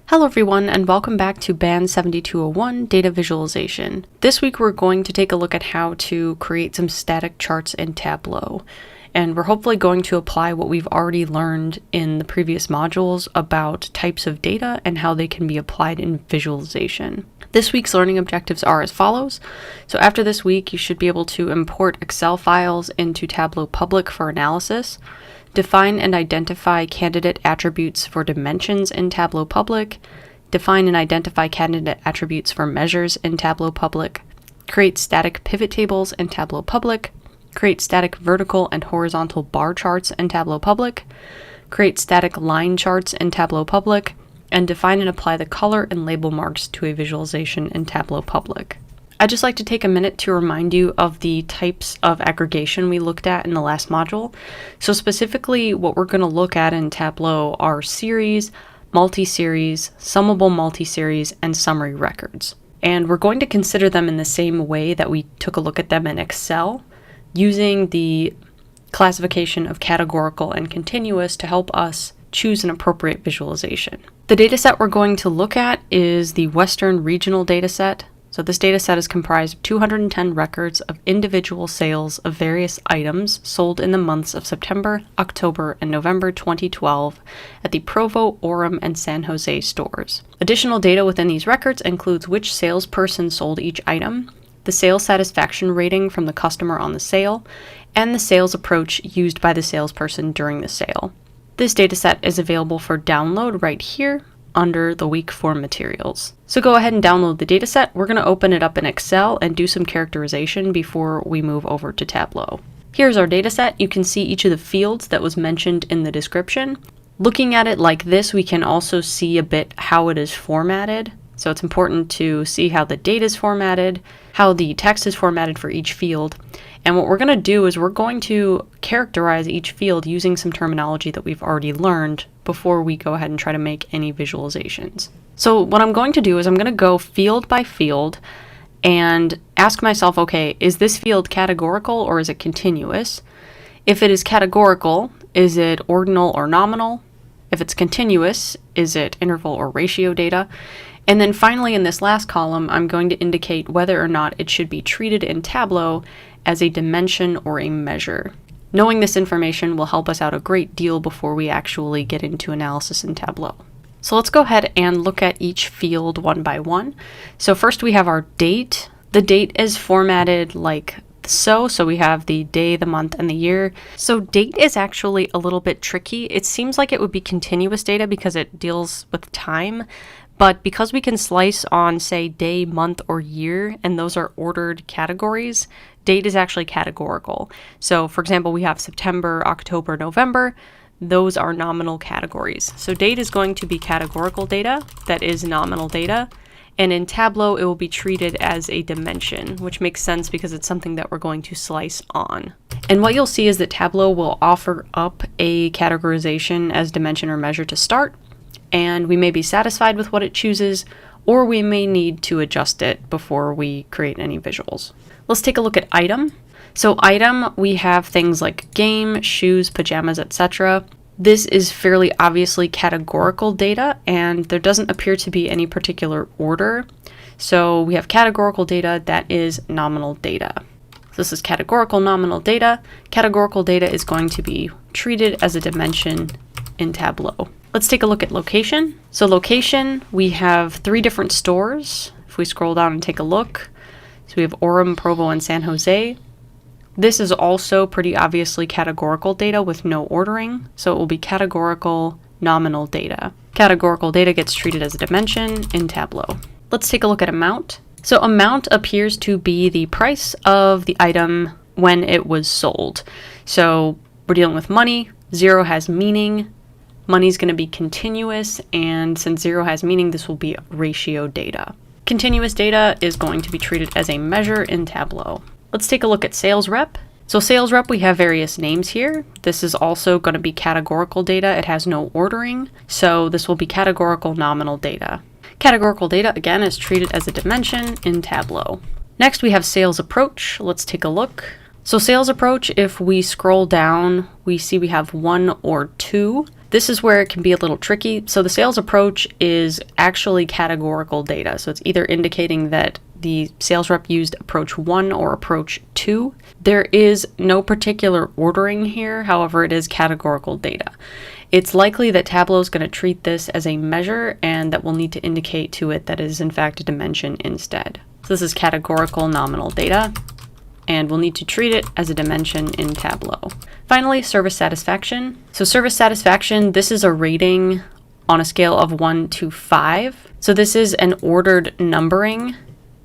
Hello everyone, and welcome back to Band 7201 Data Visualization. This week we're going to take a look at how to create some static charts in Tableau. And we're hopefully going to apply what we've already learned in the previous modules about types of data and how they can be applied in visualization. This week's learning objectives are as follows. So after this week, you should be able to import Excel files into Tableau Public for analysis, define and identify candidate attributes for dimensions in Tableau Public, define and identify candidate attributes for measures in Tableau Public, create static pivot tables in Tableau Public, create static vertical and horizontal bar charts in Tableau Public, create static line charts in Tableau Public, and define and apply the color and label marks to a visualization in Tableau Public. I'd just like to take a minute to remind you of the types of aggregation we looked at in the last module. So specifically, what we're going to look at in Tableau are series, multi-series, summable multi-series, and summary records. And we're going to consider them in the same way that we took a look at them in Excel, using the classification of categorical and continuous to help us choose an appropriate visualization. The dataset we're going to look at is the Western Regional Dataset. So this data set is comprised of 210 records of individual sales of various items sold in the months of September, October, and November 2012 at the Provo, Orem, and San Jose stores. Additional data within these records includes which salesperson sold each item, the sales satisfaction rating from the customer on the sale, and the sales approach used by the salesperson during the sale. This data set is available for download right here under the week for materials. So go ahead and download the dataset. We're going to open it up in Excel and do some characterization before we move over to Tableau. Here's our dataset. You can see each of the fields that was mentioned in the description. Looking at it like this, we can also see a bit how it is formatted. So it's important to see how the data is formatted, how the text is formatted for each field. And what we're going to do is we're going to characterize each field using some terminology that we've already learned before we go ahead and try to make any visualizations. So what I'm going to do is I'm going to go field by field and ask myself, okay, is this field categorical or is it continuous? If it is categorical, is it ordinal or nominal? If it's continuous, is it interval or ratio data? And then finally in this last column, I'm going to indicate whether or not it should be treated in Tableau as a dimension or a measure. Knowing this information will help us out a great deal before we actually get into analysis in Tableau. So let's go ahead and look at each field one by one. So first we have our date. The date is formatted like so we have the day, the month, and the year. So date is actually a little bit tricky. It seems like it would be continuous data because it deals with time, but because we can slice on, say, day, month, or year, and those are ordered categories, date is actually categorical. So for example, we have September, October, November. Those are nominal categories. So date is going to be categorical data that is nominal data. And in Tableau, it will be treated as a dimension, which makes sense because it's something that we're going to slice on. And what you'll see is that Tableau will offer up a categorization as dimension or measure to start, and we may be satisfied with what it chooses, or we may need to adjust it before we create any visuals. Let's take a look at item. So item, we have things like game, shoes, pajamas, etc. This is fairly obviously categorical data, and there doesn't appear to be any particular order. So we have categorical data that is nominal data. So this is categorical nominal data. Categorical data is going to be treated as a dimension in Tableau. Let's take a look at location. So location, we have 3 different stores. If we scroll down and take a look, so we have Orem, Provo, and San Jose. This is also pretty obviously categorical data with no ordering, so it will be categorical nominal data. Categorical data gets treated as a dimension in Tableau. Let's take a look at amount. So amount appears to be the price of the item when it was sold. So we're dealing with money. 0 has meaning. Money is going to be continuous, and since 0 has meaning, this will be ratio data. Continuous data is going to be treated as a measure in Tableau. Let's take a look at sales rep. So sales rep, we have various names here. This is also going to be categorical data. It has no ordering, so this will be categorical nominal data. Categorical data, again, is treated as a dimension in Tableau. Next, we have sales approach. Let's take a look. So sales approach, if we scroll down, we see we have 1 or 2. This is where it can be a little tricky. So the sales approach is actually categorical data. So it's either indicating that the sales rep used approach 1 or approach 2. There is no particular ordering here, however, it is categorical data. It's likely that Tableau is going to treat this as a measure and that we'll need to indicate to it that it is in fact a dimension instead. So this is categorical nominal data, and we'll need to treat it as a dimension in Tableau. Finally, service satisfaction. So service satisfaction, this is a rating on a scale of 1 to 5. So this is an ordered numbering.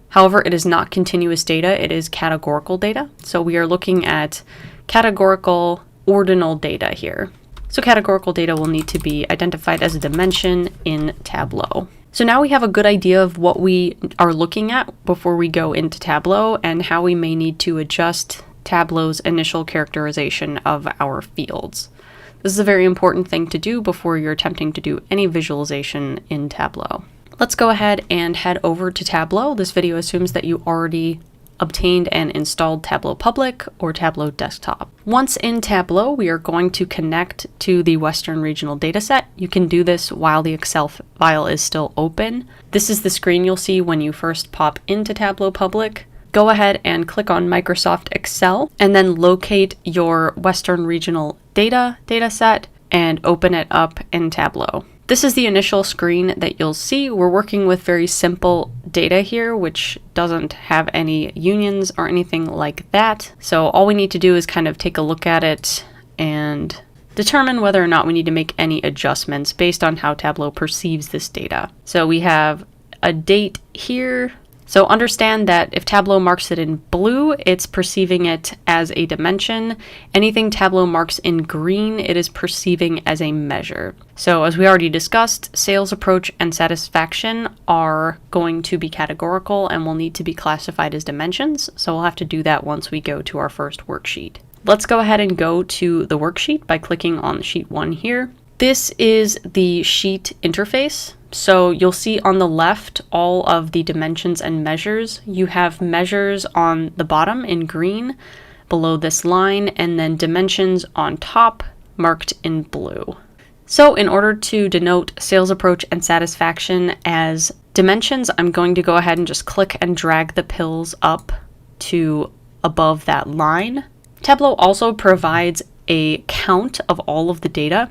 However, it is not continuous data, it is categorical data. So we are looking at categorical ordinal data here. So categorical data will need to be identified as a dimension in Tableau. So now we have a good idea of what we are looking at before we go into Tableau and how we may need to adjust Tableau's initial characterization of our fields. This is a very important thing to do before you're attempting to do any visualization in Tableau. Let's go ahead and head over to Tableau. This video assumes that you already obtained and installed Tableau Public or Tableau Desktop. Once in Tableau, we are going to connect to the Western Regional Dataset. You can do this while the Excel file is still open. This is the screen you'll see when you first pop into Tableau Public. Go ahead and click on Microsoft Excel and then locate your Western Regional dataset and open it up in Tableau. This is the initial screen that you'll see. We're working with very simple data here, which doesn't have any unions or anything like that. So all we need to do is kind of take a look at it and determine whether or not we need to make any adjustments based on how Tableau perceives this data. So we have a date here. So understand that if Tableau marks it in blue, it's perceiving it as a dimension. Anything Tableau marks in green, it is perceiving as a measure. So as we already discussed, sales approach and satisfaction are going to be categorical and will need to be classified as dimensions. So we'll have to do that once we go to our first worksheet. Let's go ahead and go to the worksheet by clicking on sheet 1 here. This is the sheet interface. So you'll see on the left all of the dimensions and measures. You have measures on the bottom in green below this line, and then dimensions on top marked in blue. So in order to denote sales approach and satisfaction as dimensions, I'm going to go ahead and just click and drag the pills up to above that line. Tableau also provides a count of all of the data.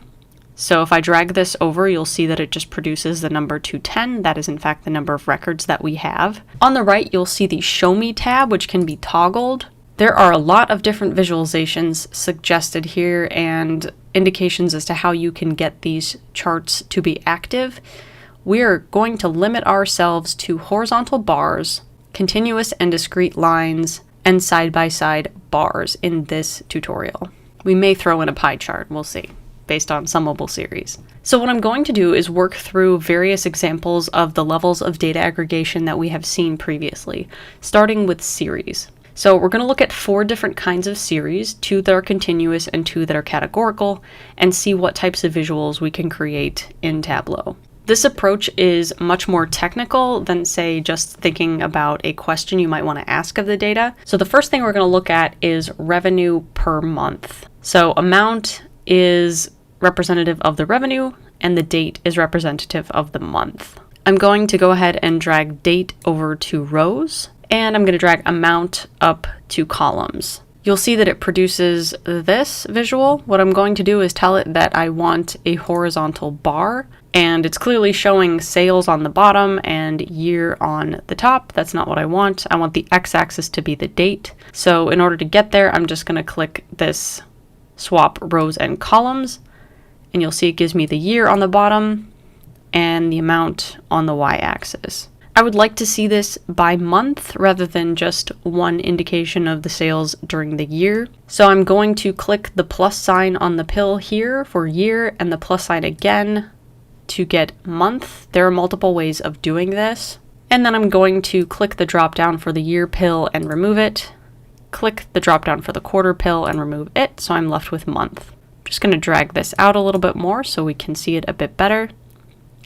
So if I drag this over, you'll see that it just produces the number 210. That is in fact the number of records that we have. On the right, you'll see the Show Me tab, which can be toggled. There are a lot of different visualizations suggested here and indications as to how you can get these charts to be active. We're going to limit ourselves to horizontal bars, continuous and discrete lines, and side-by-side bars in this tutorial. We may throw in a pie chart, we'll see, based on Summable series. So what I'm going to do is work through various examples of the levels of data aggregation that we have seen previously, starting with series. So we're going to look at 4 different kinds of series, 2 that are continuous and 2 that are categorical, and see what types of visuals we can create in Tableau. This approach is much more technical than, say, just thinking about a question you might want to ask of the data. So the first thing we're going to look at is revenue per month. So amount is representative of the revenue, and the date is representative of the month. I'm going to go ahead and drag date over to rows, and I'm going to drag amount up to columns. You'll see that it produces this visual. What I'm going to do is tell it that I want a horizontal bar, and it's clearly showing sales on the bottom and year on the top. That's not what I want. I want the x-axis to be the date. So in order to get there, I'm just going to click this swap rows and columns, and you'll see it gives me the year on the bottom and the amount on the y-axis. I would like to see this by month rather than just one indication of the sales during the year. So I'm going to click the plus sign on the pill here for year and the plus sign again to get month. There are multiple ways of doing this. And then I'm going to click the drop down for the year pill and remove it. Click the drop down for the quarter pill and remove it. So I'm left with month. I'm just going to drag this out a little bit more so we can see it a bit better.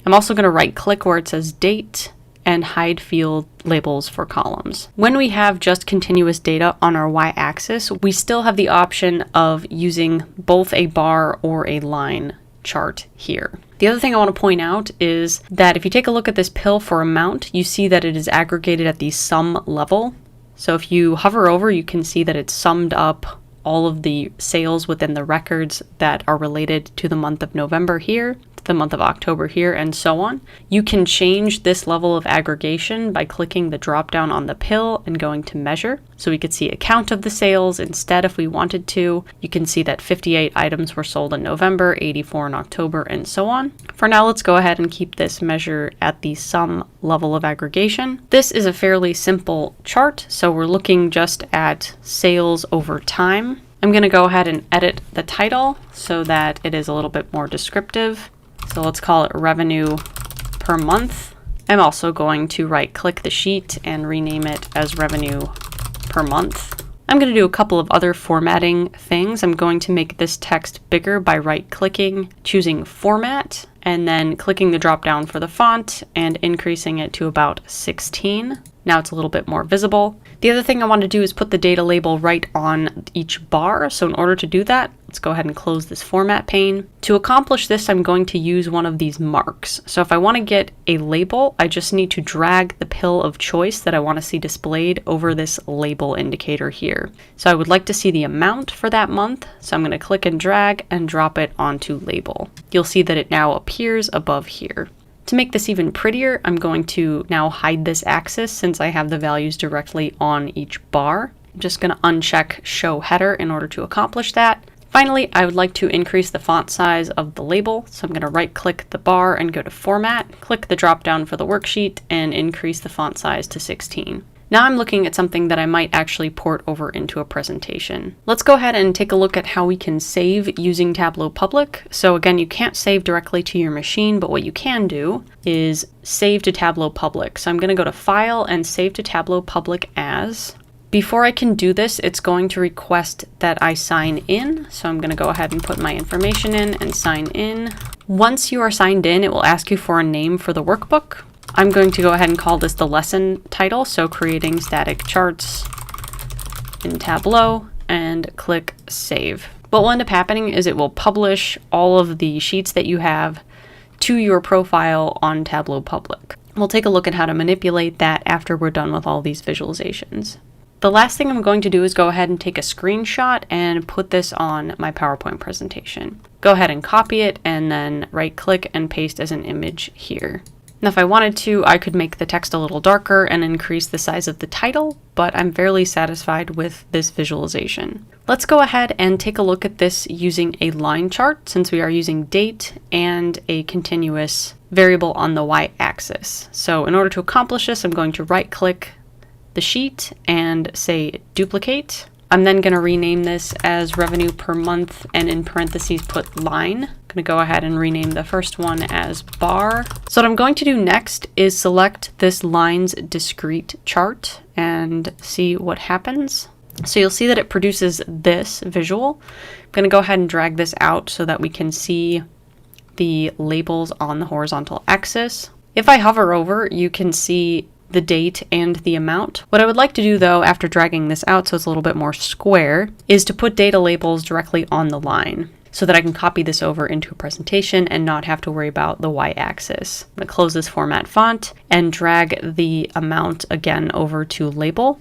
I'm also going to right click where it says date and hide field labels for columns. When we have just continuous data on our y-axis, we still have the option of using both a bar or a line chart here. The other thing I want to point out is that if you take a look at this pill for amount, you see that it is aggregated at the sum level. So if you hover over, you can see that it's summed up all of the sales within the records that are related to the month of November here, to the month of October here, and so on. You can change this level of aggregation by clicking the drop down on the pill and going to measure. So we could see a count of the sales instead if we wanted to. You can see that 58 items were sold in November, 84 in October, and so on. For now, let's go ahead and keep this measure at the sum level of aggregation. This is a fairly simple chart, so we're looking just at sales over time. I'm going to go ahead and edit the title so that it is a little bit more descriptive. So let's call it revenue per month. I'm also going to right-click the sheet and rename it as revenue per month. I'm going to do a couple of other formatting things. I'm going to make this text bigger by right-clicking, choosing Format, and then clicking the drop-down for the font and increasing it to about 16. Now it's a little bit more visible. The other thing I want to do is put the data label right on each bar. So in order to do that, let's go ahead and close this format pane. To accomplish this, I'm going to use one of these marks. So if I want to get a label, I just need to drag the pill of choice that I want to see displayed over this label indicator here. So I would like to see the amount for that month. So I'm going to click and drag and drop it onto label. You'll see that it now appears above here. To make this even prettier, I'm going to now hide this axis since I have the values directly on each bar. I'm just going to uncheck Show Header in order to accomplish that. Finally, I would like to increase the font size of the label, so I'm going to right-click the bar and go to Format, click the drop-down for the worksheet, and increase the font size to 16. Now I'm looking at something that I might actually port over into a presentation. Let's go ahead and take a look at how we can save using Tableau Public. So again, you can't save directly to your machine, but what you can do is save to Tableau Public. So I'm going to go to File and Save to Tableau Public As. Before I can do this, it's going to request that I sign in. So I'm going to go ahead and put my information in and sign in. Once you are signed in, it will ask you for a name for the workbook. I'm going to go ahead and call this the lesson title, so creating static charts in Tableau, and click Save. What will end up happening is it will publish all of the sheets that you have to your profile on Tableau Public. We'll take a look at how to manipulate that after we're done with all these visualizations. The last thing I'm going to do is go ahead and take a screenshot and put this on my PowerPoint presentation. Go ahead and copy it and then right-click and paste as an image here. Now, if I wanted to, I could make the text a little darker and increase the size of the title, but I'm fairly satisfied with this visualization. Let's go ahead and take a look at this using a line chart, since we are using date and a continuous variable on the y-axis. So in order to accomplish this, I'm going to right-click the sheet and say duplicate. I'm then going to rename this as revenue per month and in parentheses put line. I'm going to go ahead and rename the first one as bar. So what I'm going to do next is select this line's discrete chart and see what happens. So you'll see that it produces this visual. I'm going to go ahead and drag this out so that we can see the labels on the horizontal axis. If I hover over, you can see the date and the amount. What I would like to do though, after dragging this out so it's a little bit more square, is to put data labels directly on the line so that I can copy this over into a presentation and not have to worry about the y-axis. I'm going to close this format font and drag the amount again over to label,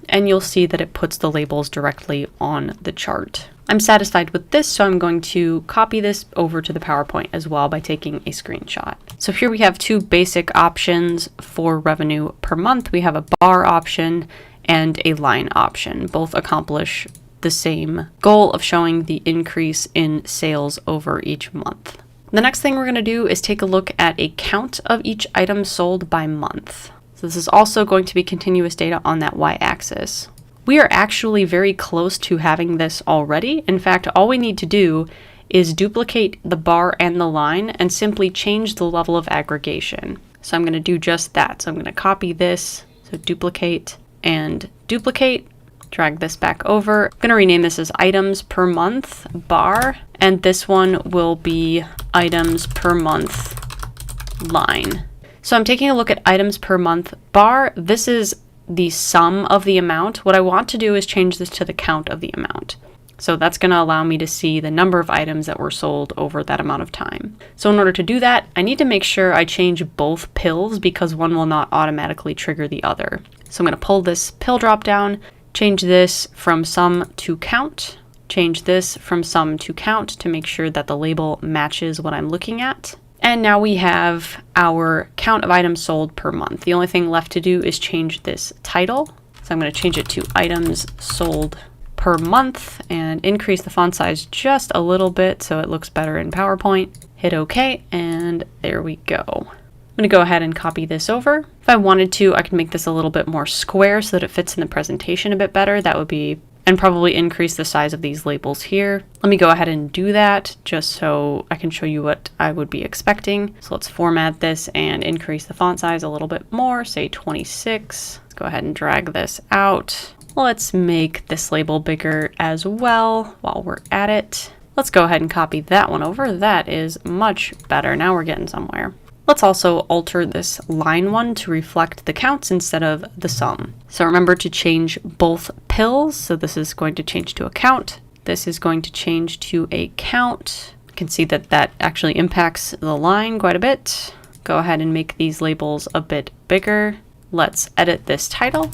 and you'll see that it puts the labels directly on the chart. I'm satisfied with this, so I'm going to copy this over to the PowerPoint as well by taking a screenshot. So here we have two basic options for revenue per month. We have a bar option and a line option. Both accomplish the same goal of showing the increase in sales over each month. The next thing we're going to do is take a look at a count of each item sold by month. So this is also going to be continuous data on that y-axis. We are actually very close to having this already. In fact, all we need to do is duplicate the bar and the line and simply change the level of aggregation. So I'm going to do just that. So I'm going to copy this, so duplicate and duplicate, drag this back over. I'm going to rename this as items per month bar, and this one will be items per month line. So I'm taking a look at items per month bar. This is the sum of the amount. What I want to do is change this to the count of the amount. So that's going to allow me to see the number of items that were sold over that amount of time. So in order to do that, I need to make sure I change both pills because one will not automatically trigger the other. So I'm going to pull this pill drop down, change this from sum to count, change this from sum to count to make sure that the label matches what I'm looking at. And now we have our count of items sold per month. The only thing left to do is change this title. So I'm going to change it to items sold per month and increase the font size just a little bit so it looks better in PowerPoint. Hit OK, and there we go. I'm going to go ahead and copy this over. If I wanted to, I can make this a little bit more square so that it fits in the presentation a bit better. That would be, and probably increase the size of these labels here. Let me go ahead and do that just so I can show you what I would be expecting. So let's format this and increase the font size a little bit more, say 26. Let's go ahead and drag this out. Let's make this label bigger as well while we're at it. Let's go ahead and copy that one over. That is much better. Now we're getting somewhere. Let's also alter this line one to reflect the counts instead of the sum. So remember to change both pills. So this is going to change to a count. This is going to change to a count. You can see that that actually impacts the line quite a bit. Go ahead and make these labels a bit bigger. Let's edit this title.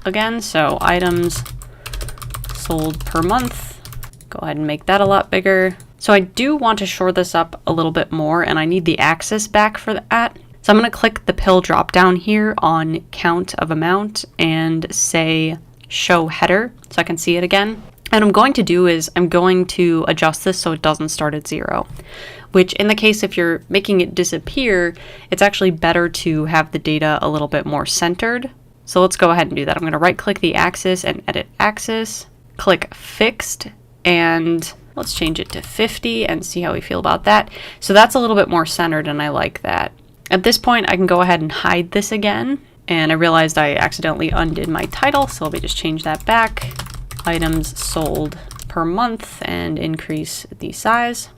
Again, so items sold per month. Go ahead and make that a lot bigger. So I do want to shore this up a little bit more, and I need the axis back for that. So I'm going to click the pill drop down here on count of amount and say show header so I can see it again. And I'm going to do is I'm going to adjust this so it doesn't start at 0, which in the case if you're making it disappear, it's actually better to have the data a little bit more centered. So let's go ahead and do that. I'm going to right click the axis and edit axis, click fixed, and let's change it to 50 and see how we feel about that. So that's a little bit more centered and I like that. At this point, I can go ahead and hide this again. And I realized I accidentally undid my title. So let me just change that back. Items sold per month and increase the size.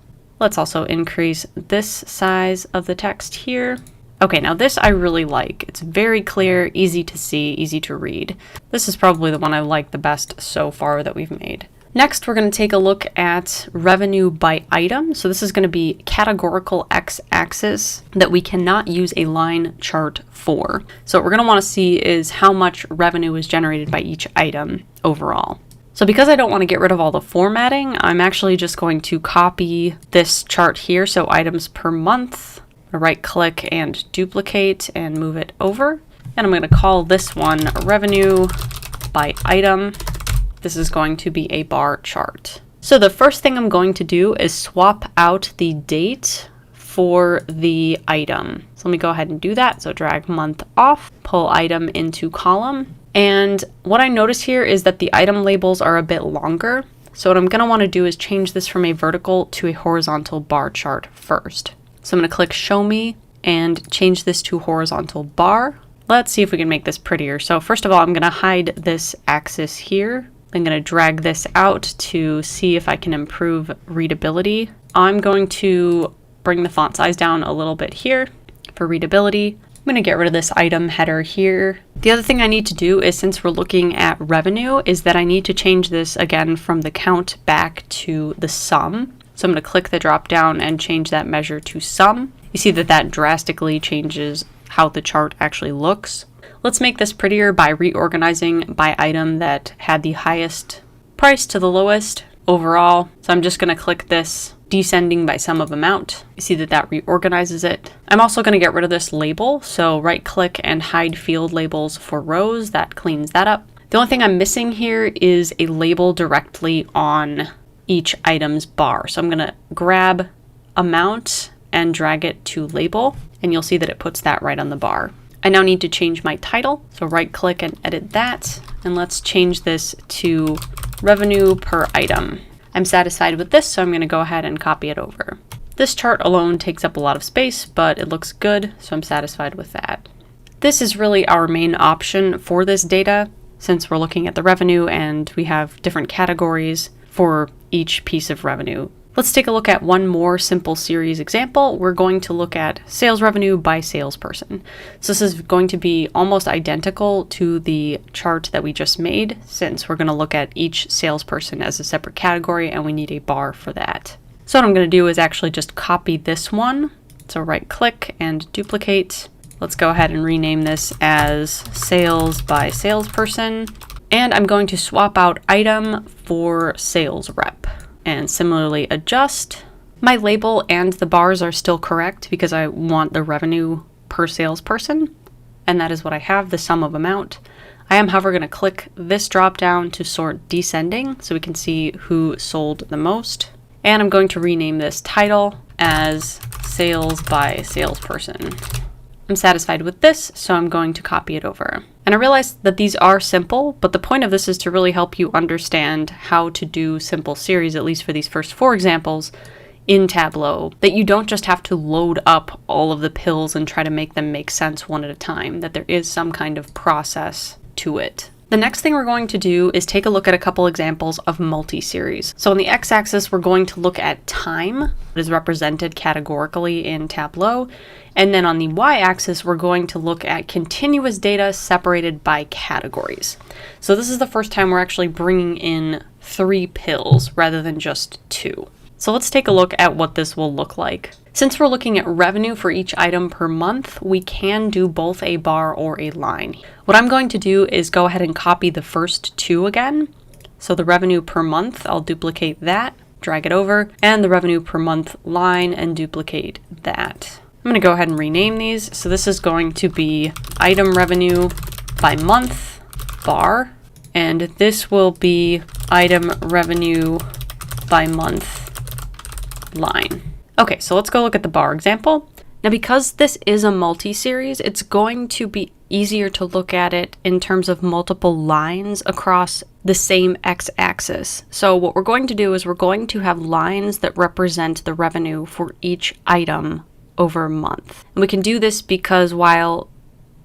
Let's also increase this size of the text here. Okay, now this I really like. It's very clear, easy to see, easy to read. This is probably the one I like the best so far that we've made. Next, we're going to take a look at revenue by item. So this is going to be categorical x-axis that we cannot use a line chart for. So what we're going to want to see is how much revenue is generated by each item overall. So because I don't want to get rid of all the formatting, I'm actually just going to copy this chart here. So items per month. Right click and duplicate and move it over. And I'm going to call this one revenue by item. This is going to be a bar chart. So the first thing I'm going to do is swap out the date for the item. So let me go ahead and do that. So drag month off, pull item into column. And what I notice here is that the item labels are a bit longer. So what I'm going to want to do is change this from a vertical to a horizontal bar chart first. So I'm going to click show me and change this to horizontal bar. Let's see if we can make this prettier. So first of all, I'm going to hide this axis here. I'm going to drag this out to see if I can improve readability. I'm going to bring the font size down a little bit here for readability. I'm going to get rid of this item header here. The other thing I need to do is, since we're looking at revenue, is that I need to change this again from the count back to the sum. So I'm going to click the drop down and change that measure to sum. You see that that drastically changes how the chart actually looks. Let's make this prettier by reorganizing by item that had the highest price to the lowest overall. So I'm just going to click this descending by sum of amount. You see that that reorganizes it. I'm also going to get rid of this label. So right click and hide field labels for rows. That cleans that up. The only thing I'm missing here is a label directly on each item's bar. So I'm going to grab amount and drag it to label, and you'll see that it puts that right on the bar. I now need to change my title. So right click and edit that. And let's change this to revenue per item. I'm satisfied with this, so I'm going to go ahead and copy it over. This chart alone takes up a lot of space, but it looks good, so I'm satisfied with that. This is really our main option for this data, since we're looking at the revenue and we have different categories for each piece of revenue. Let's take a look at one more simple series example. We're going to look at sales revenue by salesperson. So this is going to be almost identical to the chart that we just made, since we're going to look at each salesperson as a separate category and we need a bar for that. So what I'm going to do is actually just copy this one. So right click and duplicate. Let's go ahead and rename this as sales by salesperson. And I'm going to swap out item for sales rep. And similarly adjust. My label and the bars are still correct because I want the revenue per salesperson, and that is what I have, the sum of amount. I am, however, going to click this drop down to sort descending so we can see who sold the most. And I'm going to rename this title as sales by salesperson. I'm satisfied with this, so I'm going to copy it over. And I realize that these are simple, but the point of this is to really help you understand how to do simple series, at least for these first 4 examples, in Tableau, that you don't just have to load up all of the pills and try to make them make sense one at a time, that there is some kind of process to it. The next thing we're going to do is take a look at a couple examples of multi-series. So on the x-axis, we're going to look at time, that is represented categorically in Tableau. And then on the y-axis, we're going to look at continuous data separated by categories. So this is the first time we're actually bringing in 3 pills rather than just 2. So let's take a look at what this will look like. Since we're looking at revenue for each item per month, we can do both a bar or a line. What I'm going to do is go ahead and copy the first 2 again. So the revenue per month, I'll duplicate that, drag it over, and the revenue per month line and duplicate that. I'm going to go ahead and rename these. So this is going to be item revenue by month bar, and this will be item revenue by month line. Okay, so let's go look at the bar example. Now, because this is a multi-series, it's going to be easier to look at it in terms of multiple lines across the same x-axis. So what we're going to do is we're going to have lines that represent the revenue for each item over a month. And we can do this because while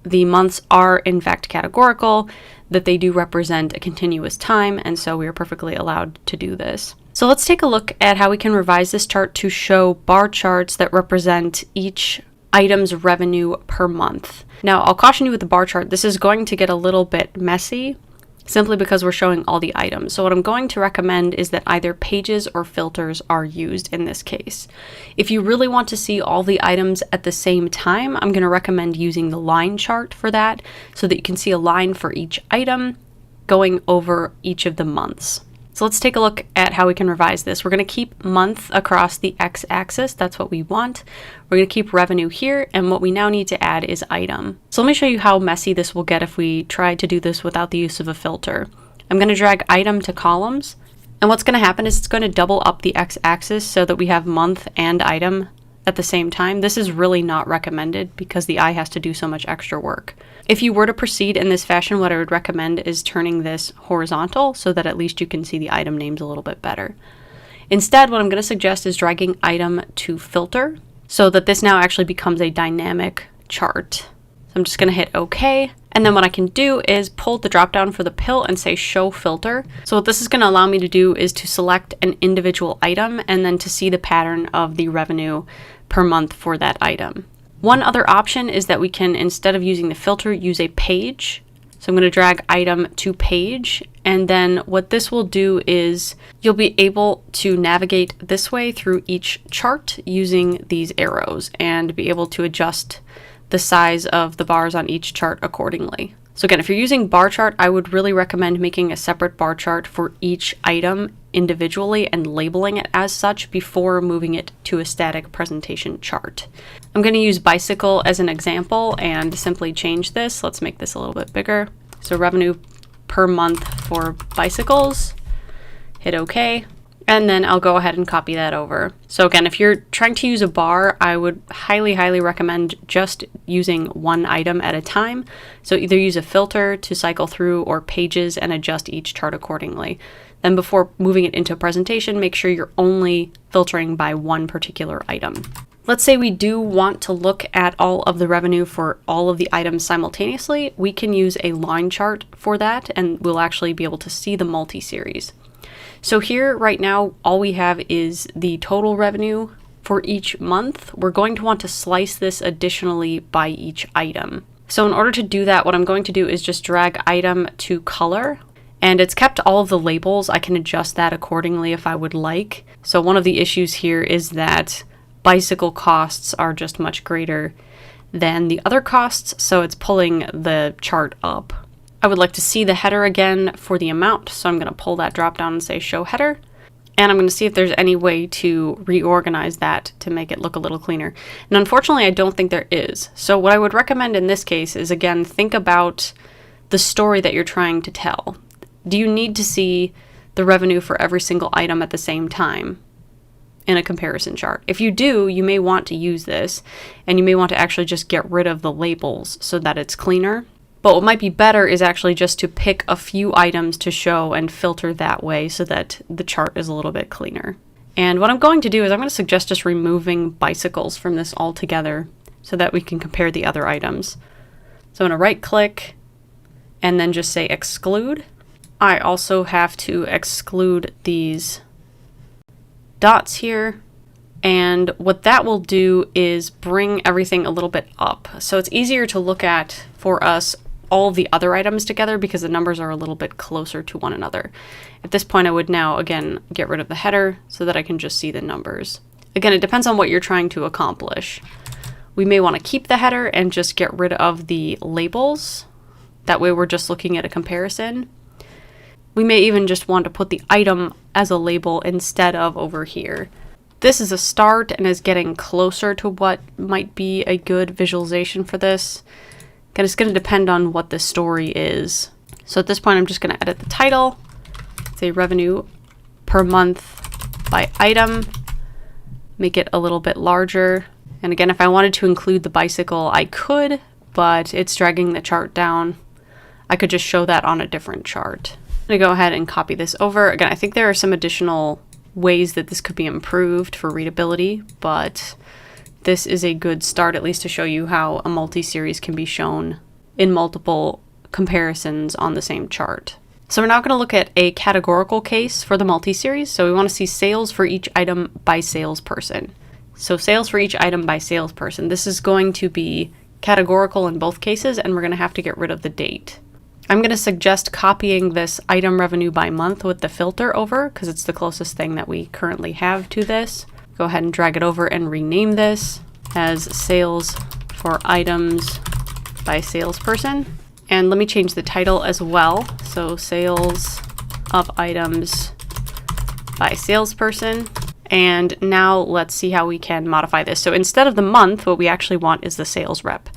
the months are in fact categorical, that they do represent a continuous time, and so we are perfectly allowed to do this. So let's take a look at how we can revise this chart to show bar charts that represent each item's revenue per month. Now, I'll caution you with the bar chart, this is going to get a little bit messy simply because we're showing all the items. So what I'm going to recommend is that either pages or filters are used in this case. If you really want to see all the items at the same time, I'm going to recommend using the line chart for that so that you can see a line for each item going over each of the months. So let's take a look at how we can revise this. We're going to keep month across the x-axis. That's what we want. We're going to keep revenue here, and what we now need to add is item. So let me show you how messy this will get if we try to do this without the use of a filter. I'm going to drag item to columns, and what's going to happen is it's going to double up the x-axis so that we have month and item at the same time. This is really not recommended because the eye has to do so much extra work. If you were to proceed in this fashion, what I would recommend is turning this horizontal so that at least you can see the item names a little bit better. Instead, what I'm going to suggest is dragging item to filter so that this now actually becomes a dynamic chart. So I'm just going to hit OK. And then what I can do is pull the drop down for the pill and say show filter. So what this is going to allow me to do is to select an individual item and then to see the pattern of the revenue per month for that item. One other option is that we can, instead of using the filter, use a page. So I'm going to drag item to page, and then what this will do is you'll be able to navigate this way through each chart using these arrows and be able to adjust the size of the bars on each chart accordingly. So again, if you're using bar chart, I would really recommend making a separate bar chart for each item individually and labeling it as such before moving it to a static presentation chart. I'm going to use bicycle as an example and simply change this. Let's make this a little bit bigger. So revenue per month for bicycles, hit OK. And then I'll go ahead and copy that over. So again, if you're trying to use a bar, I would highly recommend just using one item at a time. So either use a filter to cycle through or pages and adjust each chart accordingly. Then before moving it into a presentation, make sure you're only filtering by one particular item. Let's say we do want to look at all of the revenue for all of the items simultaneously. We can use a line chart for that, and we'll actually be able to see the multi-series. So here right now, all we have is the total revenue for each month. We're going to want to slice this additionally by each item. So in order to do that, what I'm going to do is just drag item to color, and it's kept all of the labels. I can adjust that accordingly if I would like. So one of the issues here is that bicycle costs are just much greater than the other costs, so it's pulling the chart up. I would like to see the header again for the amount, so I'm going to pull that drop down and say show header. And I'm going to see if there's any way to reorganize that to make it look a little cleaner. And unfortunately, I don't think there is. So what I would recommend in this case is, again, think about the story that you're trying to tell. Do you need to see the revenue for every single item at the same time in a comparison chart? If you do, you may want to use this, and you may want to actually just get rid of the labels so that it's cleaner. But what might be better is actually just to pick a few items to show and filter that way so that the chart is a little bit cleaner. And what I'm going to do is I'm going to suggest just removing bicycles from this altogether so that we can compare the other items. So I'm going to right click and then just say exclude. I also have to exclude these dots here. And what that will do is bring everything a little bit up. So it's easier to look at for us all of the other items together because the numbers are a little bit closer to one another. At this point, I would now, again, get rid of the header so that I can just see the numbers. Again, it depends on what you're trying to accomplish. We may want to keep the header and just get rid of the labels. That way we're just looking at a comparison. We may even just want to put the item as a label instead of over here. This is a start and is getting closer to what might be a good visualization for this. And it's going to depend on what the story is. So at this point, I'm just going to edit the title, say revenue per month by item, make it a little bit larger. And again, if I wanted to include the bicycle, I could, but it's dragging the chart down. I could just show that on a different chart. I'm going to go ahead and copy this over. Again, I think there are some additional ways that this could be improved for readability, but this is a good start, at least to show you how a multi-series can be shown in multiple comparisons on the same chart. So we're now going to look at a categorical case for the multi-series. So we want to see sales for each item by salesperson. So sales for each item by salesperson. This is going to be categorical in both cases, and we're going to have to get rid of the date. I'm going to suggest copying this item revenue by month with the filter over because it's the closest thing that we currently have to this. Go ahead and drag it over and rename this as sales for items by salesperson. And let me change the title as well. So sales of items by salesperson. And now let's see how we can modify this. So instead of the month, what we actually want is the sales rep.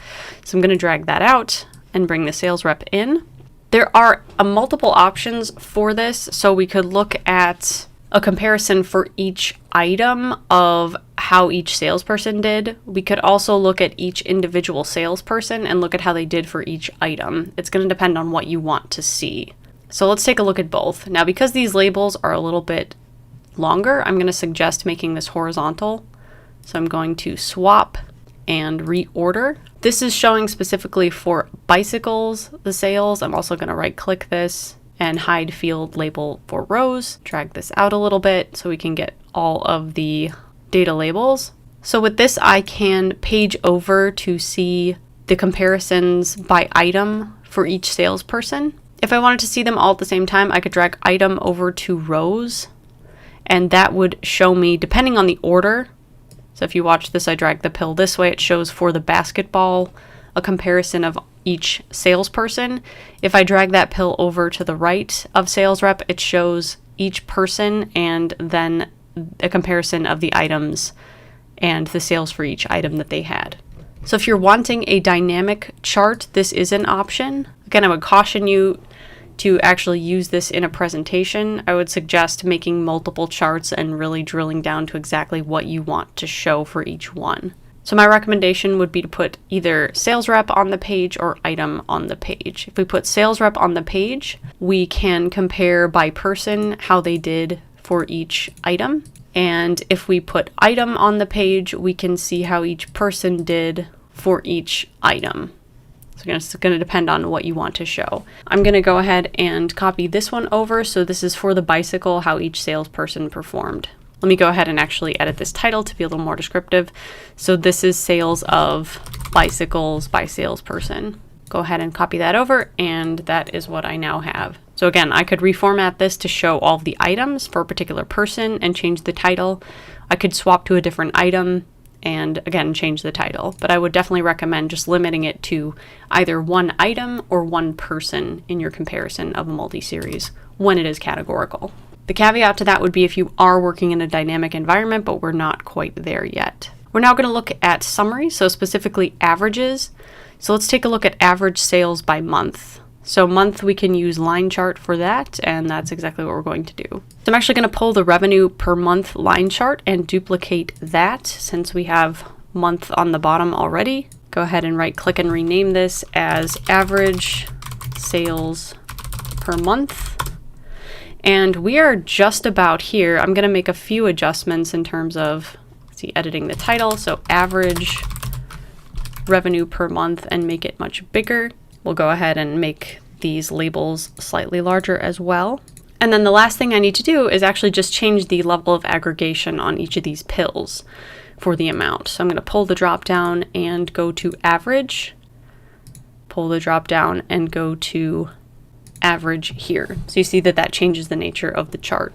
So I'm going to drag that out and bring the sales rep in. There are multiple options for this. So we could look at a comparison for each item of how each salesperson did. We could also look at each individual salesperson and look at how they did for each item. It's going to depend on what you want to see. So let's take a look at both. Now, because these labels are a little bit longer, I'm going to suggest making this horizontal. So I'm going to swap and reorder. This is showing specifically for bicycles, the sales. I'm also going to right click this and hide field label for rows. Drag this out a little bit so we can get all of the data labels. So with this, I can page over to see the comparisons by item for each salesperson. If I wanted to see them all at the same time, I could drag item over to rows, and that would show me, depending on the order. So if you watch this, I drag the pill this way, it shows for the basketball a comparison of each salesperson. If I drag that pill over to the right of sales rep, it shows each person and then a comparison of the items and the sales for each item that they had. So if you're wanting a dynamic chart, this is an option. Again, I would caution you to actually use this in a presentation. I would suggest making multiple charts and really drilling down to exactly what you want to show for each one. So my recommendation would be to put either sales rep on the page or item on the page. If we put sales rep on the page, we can compare by person how they did for each item. And if we put item on the page, we can see how each person did for each item. So it's going to depend on what you want to show. I'm going to go ahead and copy this one over. So this is for the bicycle, how each salesperson performed. Let me go ahead and actually edit this title to be a little more descriptive. So this is sales of bicycles by salesperson. Go ahead and copy that over, and that is what I now have. So again, I could reformat this to show all of the items for a particular person and change the title. I could swap to a different item and again, change the title, but I would definitely recommend just limiting it to either one item or one person in your comparison of a multi-series when it is categorical. The caveat to that would be if you are working in a dynamic environment, but we're not quite there yet. We're now going to look at summary, so specifically averages. So let's take a look at average sales by month. So month, we can use line chart for that, and that's exactly what we're going to do. So I'm actually going to pull the revenue per month line chart and duplicate that since we have month on the bottom already. Go ahead and right click and rename this as average sales per month. And we are just about here. I'm going to make a few adjustments in terms of, editing the title. So average revenue per month and make it much bigger. We'll go ahead and make these labels slightly larger as well. And then the last thing I need to do is actually just change the level of aggregation on each of these pills for the amount. So I'm going to pull the drop down and go to average, pull the drop down and go to average here. So you see that that changes the nature of the chart.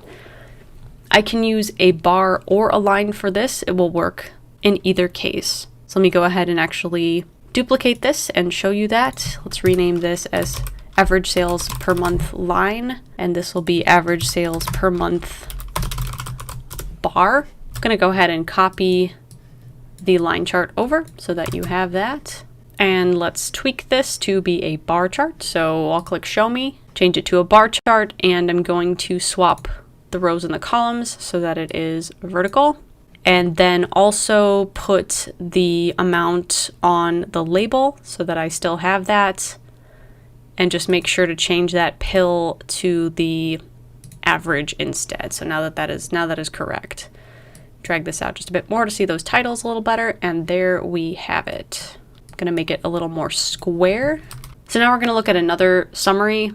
I can use a bar or a line for this. It will work in either case. So let me go ahead and actually duplicate this and show you that. Let's rename this as average sales per month line, and this will be average sales per month bar. I'm going to go ahead and copy the line chart over so that you have that. And let's tweak this to be a bar chart. So I'll click show me, change it to a bar chart, and I'm going to swap the rows and the columns so that it is vertical. And then also put the amount on the label so that I still have that. And just make sure to change that pill to the average instead. So now that is correct. Drag this out just a bit more to see those titles a little better. And there we have it. I'm going to make it a little more square. So now we're going to look at another summary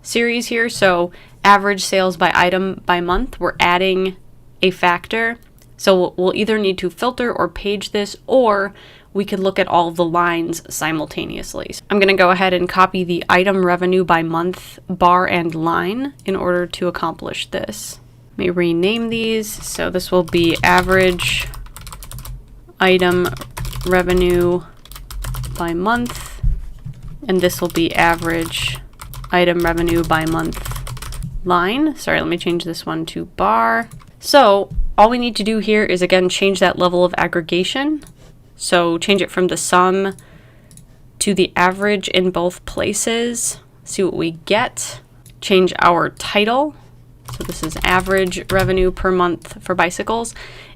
series here. So average sales by item by month. We're adding a factor. So we'll either need to filter or page this, or we could look at all of the lines simultaneously. I'm going to go ahead and copy the item revenue by month bar and line in order to accomplish this. Let me rename these. So this will be average item revenue by month, and this will be average item revenue by month line. Sorry, let me change this one to bar. So all we need to do here is again change that level of aggregation. So change it from the sum to the average in both places. See what we get. Change our title. So this is average revenue per month for bicycles.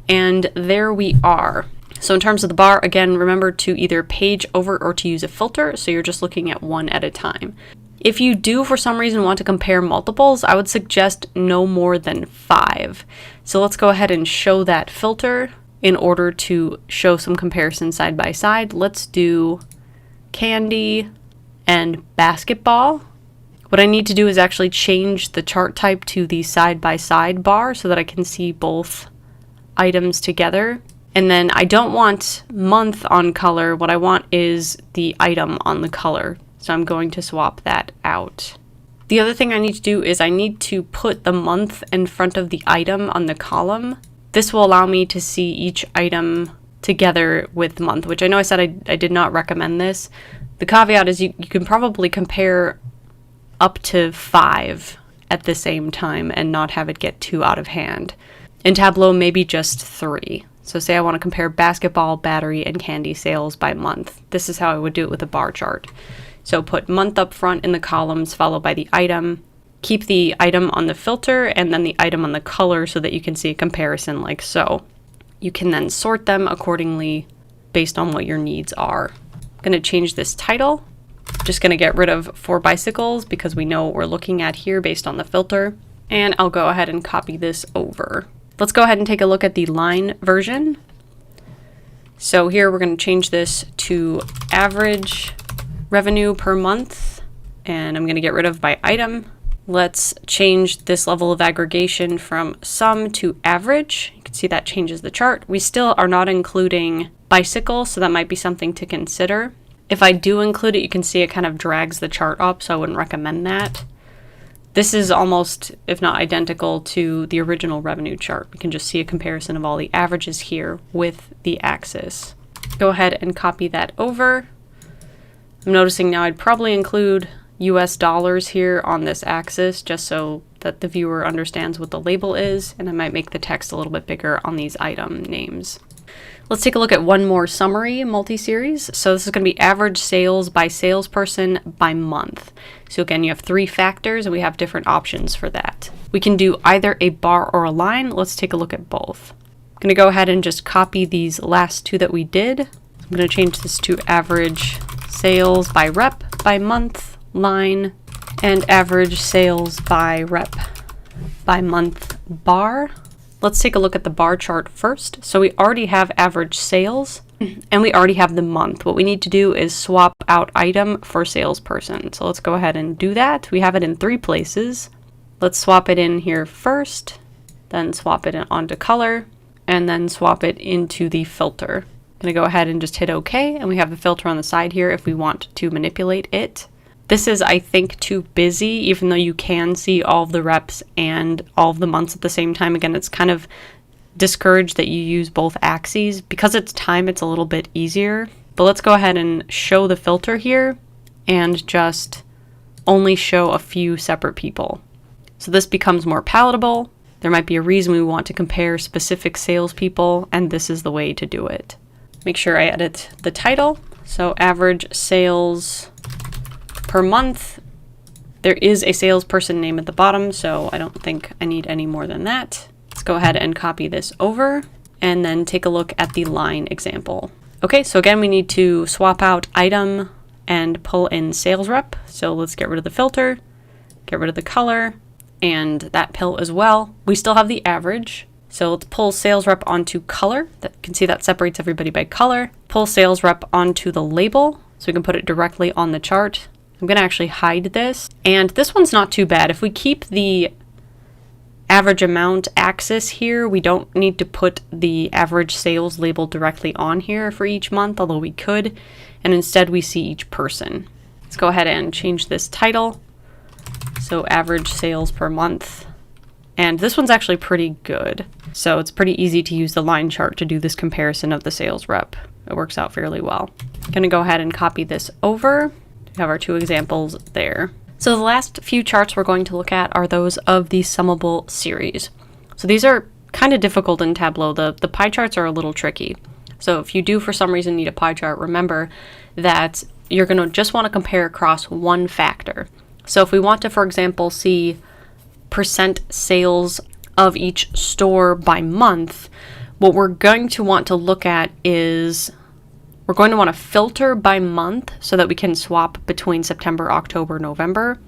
And there we are. So in terms of the bar, again, remember to either page over or to use a filter. So you're just looking at one at a time. If you do, for some reason, want to compare multiples, I would suggest no more than 5. So let's go ahead and show that filter in order to show some comparisons side by side. Let's do candy and basketball. What I need to do is actually change the chart type to the side by side bar so that I can see both items together. And then I don't want month on color. What I want is the item on the color. So I'm going to swap that out. The other thing I need to do is I need to put the month in front of the item on the column. This will allow me to see each item together with month, which I know I said I did not recommend this. The caveat is you can probably compare up to 5 at the same time and not have it get too out of hand. In Tableau, maybe just 3. So say I want to compare basketball, battery, and candy sales by month. This is how I would do it with a bar chart. So put month up front in the columns, followed by the item. Keep the item on the filter and then the item on the color so that you can see a comparison like so. You can then sort them accordingly based on what your needs are. I'm going to change this title. Just going to get rid of for bicycles because we know what we're looking at here based on the filter. And I'll go ahead and copy this over. Let's go ahead and take a look at the line version. So here we're going to change this to average revenue per month, and I'm going to get rid of by item. Let's change this level of aggregation from sum to average. You can see that changes the chart. We still are not including bicycle, so that might be something to consider. If I do include it, you can see it kind of drags the chart up, so I wouldn't recommend that. This is almost, if not identical, to the original revenue chart. We can just see a comparison of all the averages here with the axis. Go ahead and copy that over. I'm noticing now I'd probably include US dollars here on this axis just so that the viewer understands what the label is, and I might make the text a little bit bigger on these item names. Let's take a look at one more summary multi-series. So this is going to be average sales by salesperson by month. So again, you have 3 factors and we have different options for that. We can do either a bar or a line. Let's take a look at both. I'm going to go ahead and just copy these last 2 that we did. I'm going to change this to average sales by rep by month line and average sales by rep by month bar. Let's take a look at the bar chart first. So we already have average sales and we already have the month. What we need to do is swap out item for salesperson. So let's go ahead and do that. We have it in 3 places. Let's swap it in here first, then swap it onto color, and then swap it into the filter. I'm gonna go ahead and just hit OK, and we have the filter on the side here if we want to manipulate it. This is, I think, too busy, even though you can see all of the reps and all of the months at the same time. Again, it's kind of discouraged that you use both axes. Because it's time, it's a little bit easier. But let's go ahead and show the filter here and just only show a few separate people. So this becomes more palatable. There might be a reason we want to compare specific salespeople, and this is the way to do it. Make sure I edit the title. So average sales per month. There is a salesperson name at the bottom, so I don't think I need any more than that. Let's go ahead and copy this over and then take a look at the line example. Okay, so again, we need to swap out item and pull in sales rep. So let's get rid of the filter, get rid of the color, and that pill as well. We still have the average. So let's pull sales rep onto color. You can see that separates everybody by color. Pull sales rep onto the label so we can put it directly on the chart. I'm going to actually hide this. And this one's not too bad. If we keep the average amount axis here, we don't need to put the average sales label directly on here for each month, although we could. And instead we see each person. Let's go ahead and change this title. So average sales per month. And this one's actually pretty good. So it's pretty easy to use the line chart to do this comparison of the sales rep. It works out fairly well. I'm going to go ahead and copy this over. We have our 2 examples there. So the last few charts we're going to look at are those of the Summable series. So these are kind of difficult in Tableau. The pie charts are a little tricky. So if you do for some reason need a pie chart, remember that you're going to just want to compare across one factor. So if we want to, for example, see percent sales of each store by month, what we're going to want to look at is we're going to want to filter by month so that we can swap between September, October, November,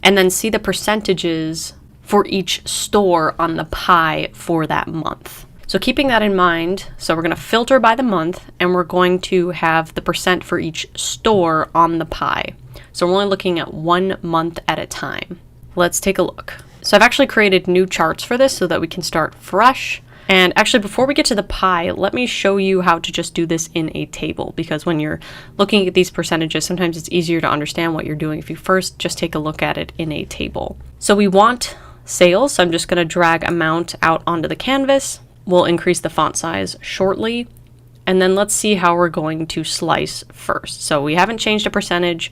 and then see the percentages for each store on the pie for that month. So keeping that in mind, so we're going to filter by the month and we're going to have the percent for each store on the pie. So we're only looking at 1 month at a time. Let's take a look. So I've actually created new charts for this so that we can start fresh. And actually, before we get to the pie, let me show you how to just do this in a table, because when you're looking at these percentages, sometimes it's easier to understand what you're doing if you first just take a look at it in a table. So we want sales, so I'm just going to drag amount out onto the canvas. We'll increase the font size shortly. And then let's see how we're going to slice first. So we haven't changed a percentage.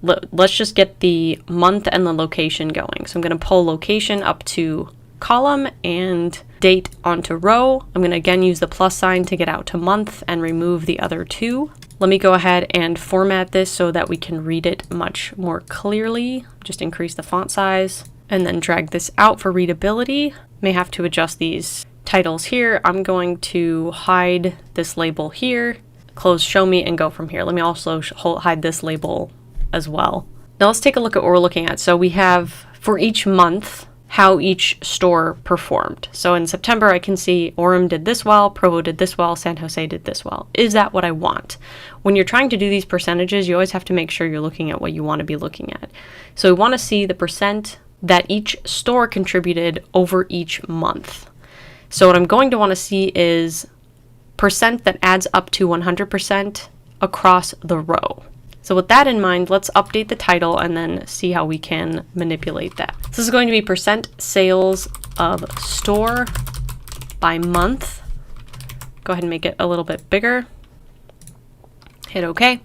Let's just get the month and the location going. So I'm going to pull location up to column and date onto row. I'm going to again use the plus sign to get out to month and remove the other 2. Let me go ahead and format this so that we can read it much more clearly. Just increase the font size and then drag this out for readability. May have to adjust these titles here. I'm going to hide this label here, close show me, and go from here. Let me also hide this label as well. Now let's take a look at what we're looking at. So we have for each month how each store performed. So in September, I can see Orem did this well, Provo did this well, San Jose did this well. Is that what I want? When you're trying to do these percentages, you always have to make sure you're looking at what you want to be looking at. So we want to see the percent that each store contributed over each month. So what I'm going to want to see is percent that adds up to 100% across the row. So with that in mind, let's update the title and then see how we can manipulate that. So this is going to be percent sales of store by month. Go ahead and make it a little bit bigger. Hit OK.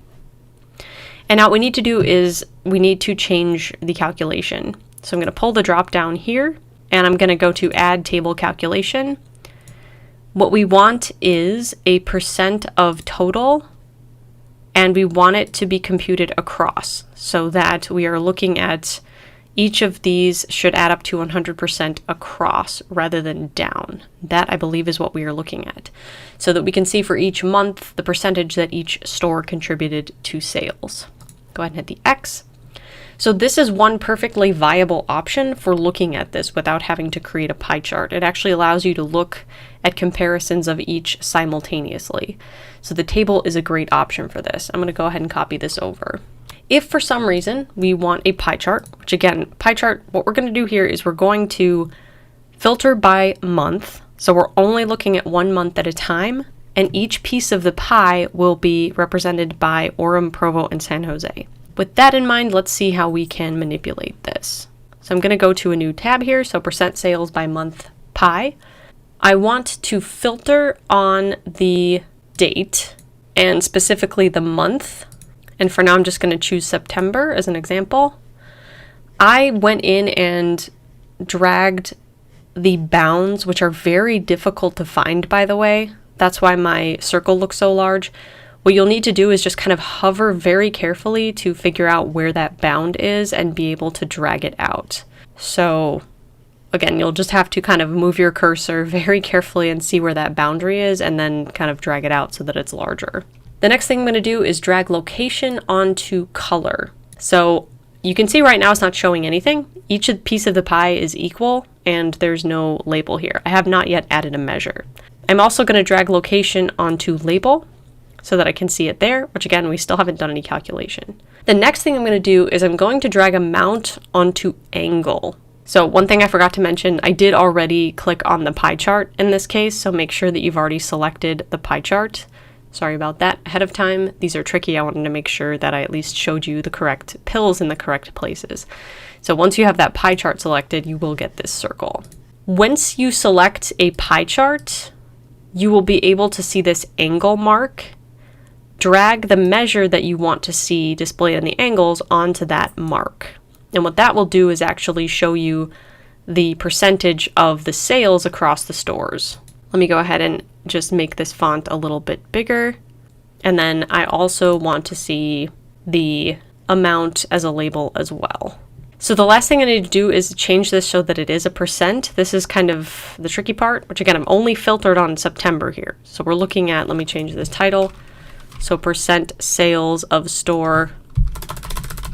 And now what we need to do is we need to change the calculation. So I'm going to pull the drop down here and I'm going to go to add table calculation. What we want is a percent of total, and we want it to be computed across so that we are looking at each of these should add up to 100% across rather than down. That, I believe, is what we are looking at, so that we can see for each month the percentage that each store contributed to sales. Go ahead and hit the X. So this is one perfectly viable option for looking at this without having to create a pie chart. It actually allows you to look at comparisons of each simultaneously. So the table is a great option for this. I'm going to go ahead and copy this over. If for some reason we want a pie chart, which again, pie chart, what we're going to do here is we're going to filter by month. So we're only looking at 1 month at a time, and each piece of the pie will be represented by Orem, Provo, and San Jose. With that in mind, let's see how we can manipulate this. So I'm going to go to a new tab here, so percent sales by month pie. I want to filter on the date and specifically the month. And for now, I'm just going to choose September as an example. I went in and dragged the bounds, which are very difficult to find, by the way. That's why my circle looks so large. What you'll need to do is just kind of hover very carefully to figure out where that bound is and be able to drag it out. So again, you'll just have to kind of move your cursor very carefully and see where that boundary is and then kind of drag it out so that it's larger. The next thing I'm going to do is drag location onto color. So you can see right now it's not showing anything. Each piece of the pie is equal and there's no label here. I have not yet added a measure. I'm also going to drag location onto label so that I can see it there, which again, we still haven't done any calculation. The next thing I'm going to do is I'm going to drag amount onto angle. So one thing I forgot to mention, I did already click on the pie chart in this case, so make sure that you've already selected the pie chart. Sorry about that ahead of time. These are tricky. I wanted to make sure that I at least showed you the correct pills in the correct places. So once you have that pie chart selected, you will get this circle. Once you select a pie chart, you will be able to see this angle mark. Drag the measure that you want to see displayed on the angles onto that mark. And what that will do is actually show you the percentage of the sales across the stores. Let me go ahead and just make this font a little bit bigger. And then I also want to see the amount as a label as well. So the last thing I need to do is change this so that it is a percent. This is kind of the tricky part, which again, I'm only filtered on September here. So we're looking at, let me change this title. So percent sales of store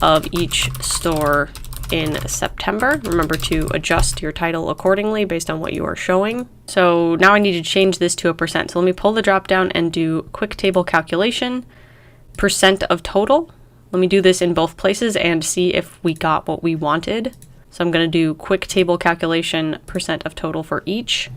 of each store in September. Remember to adjust your title accordingly based on what you are showing. So now I need to change this to a percent. So let me pull the drop down and do quick table calculation, percent of total. Let me do this in both places and see if we got what we wanted. So I'm going to do quick table calculation, percent of total for each.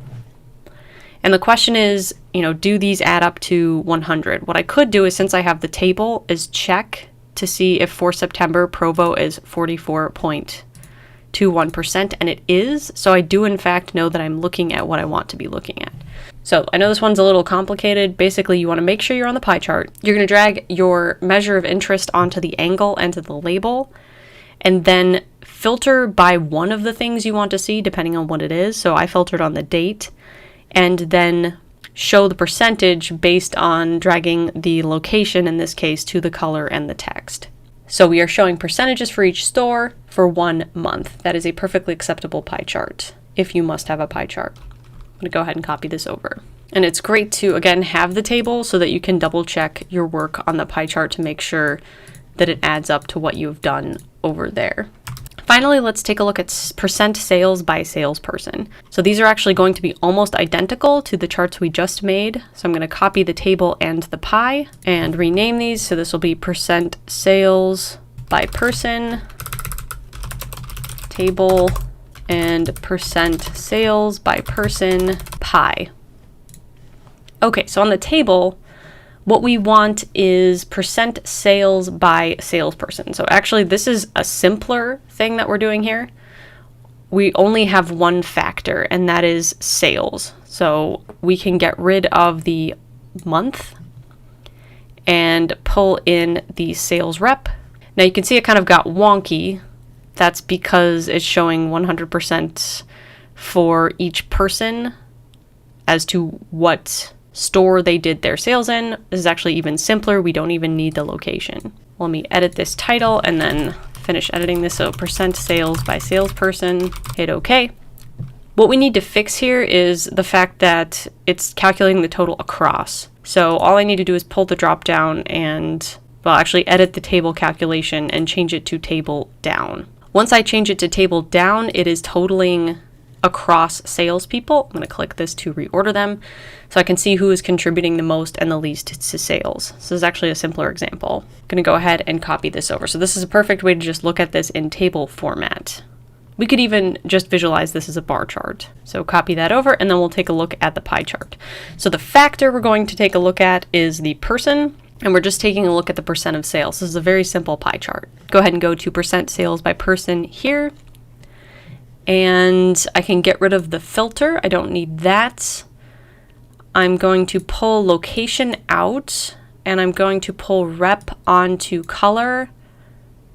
And the question is, do these add up to 100? What I could do is, since I have the table, is check to see if for September, Provo is 44.21%, and it is. So I do in fact know that I'm looking at what I want to be looking at. So I know this one's a little complicated. Basically, you want to make sure you're on the pie chart. You're going to drag your measure of interest onto the angle and to the label, and then filter by one of the things you want to see, depending on what it is. So I filtered on the date, and then show the percentage based on dragging the location, in this case, to the color and the text. So we are showing percentages for each store for 1 month. That is a perfectly acceptable pie chart, if you must have a pie chart. I'm going to go ahead and copy this over. And it's great to, again, have the table so that you can double check your work on the pie chart to make sure that it adds up to what you've done over there. Finally, let's take a look at percent sales by salesperson. So these are actually going to be almost identical to the charts we just made. So I'm going to copy the table and the pie and rename these. So this will be percent sales by person, table, and percent sales by person, pie. Okay, so on the table, what we want is percent sales by salesperson. So actually, this is a simpler thing that we're doing here. We only have one factor, and that is sales. So we can get rid of the month and pull in the sales rep. Now you can see it kind of got wonky. That's because it's showing 100% for each person as to what store they did their sales in. This is actually even simpler. We don't even need the location. Let me edit this title and then finish editing this. So percent sales by salesperson, hit OK. What we need to fix here is the fact that it's calculating the total across. So all I need to do is pull the drop down and, well, actually edit the table calculation and change it to table down. Once I change it to table down, it is totaling across salespeople. I'm going to click this to reorder them so I can see who is contributing the most and the least to sales. So this is actually a simpler example. I'm going to go ahead and copy this over. So this is a perfect way to just look at this in table format. We could even just visualize this as a bar chart. So copy that over and then we'll take a look at the pie chart. So the factor we're going to take a look at is the person, and we're just taking a look at the percent of sales. This is a very simple pie chart. Go ahead and go to percent sales by person here. And I can get rid of the filter. I don't need that. I'm going to pull location out, and I'm going to pull rep onto color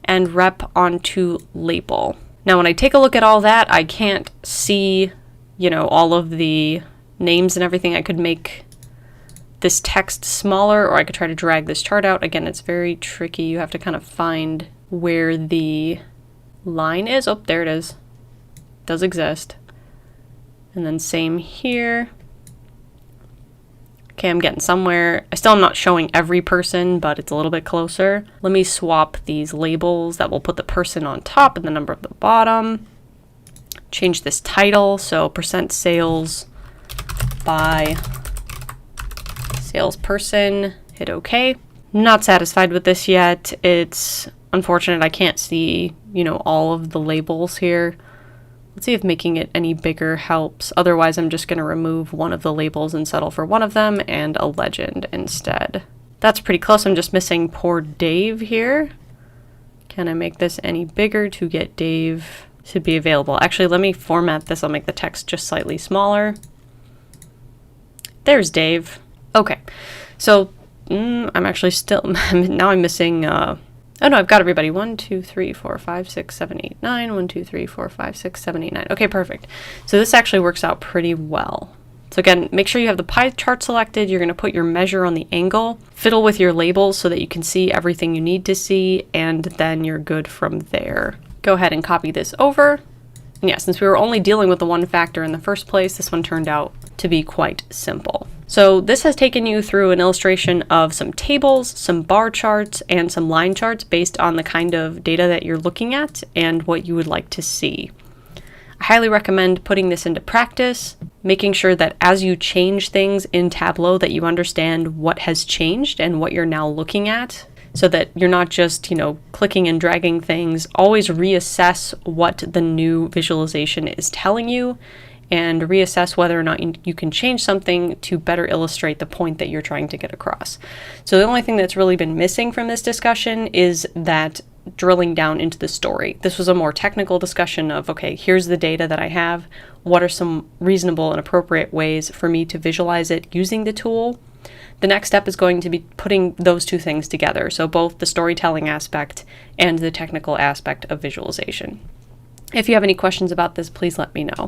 and rep onto label. Now, when I take a look at all that, I can't see, all of the names and everything. I could make this text smaller, or I could try to drag this chart out. Again, it's very tricky. You have to kind of find where the line is. Oh, there it is. Does exist. And then same here. Okay, I'm getting somewhere. I still am not showing every person, but it's a little bit closer. Let me swap these labels. That will put the person on top and the number at the bottom. Change this title. So percent sales by salesperson. Hit OK. Not satisfied with this yet. It's unfortunate I can't see, all of the labels here. Let's see if making it any bigger helps. Otherwise, I'm just going to remove one of the labels and settle for one of them and a legend instead. That's pretty close. I'm just missing poor Dave here. Can I make this any bigger to get Dave to be available? Actually, let me format this. I'll make the text just slightly smaller. There's Dave. Okay, so I'm actually still, now I'm missing, oh no, I've got everybody. 1, 2, 3, 4, 5, 6, 7, 8, 9. 1, 2, 3, 4, 5, 6, 7, 8, 9. Okay, perfect. So this actually works out pretty well. So again, make sure you have the pie chart selected. You're going to put your measure on the angle, fiddle with your labels so that you can see everything you need to see, and then you're good from there. Go ahead and copy this over. And yeah, since we were only dealing with the one factor in the first place, this one turned out to be quite simple. So this has taken you through an illustration of some tables, some bar charts, and some line charts based on the kind of data that you're looking at and what you would like to see. I highly recommend putting this into practice, making sure that as you change things in Tableau that you understand what has changed and what you're now looking at, so that you're not just, clicking and dragging things. Always reassess what the new visualization is telling you and reassess whether or not you can change something to better illustrate the point that you're trying to get across. So the only thing that's really been missing from this discussion is that drilling down into the story. This was a more technical discussion of, okay, here's the data that I have. What are some reasonable and appropriate ways for me to visualize it using the tool? The next step is going to be putting those two things together. So both the storytelling aspect and the technical aspect of visualization. If you have any questions about this, please let me know.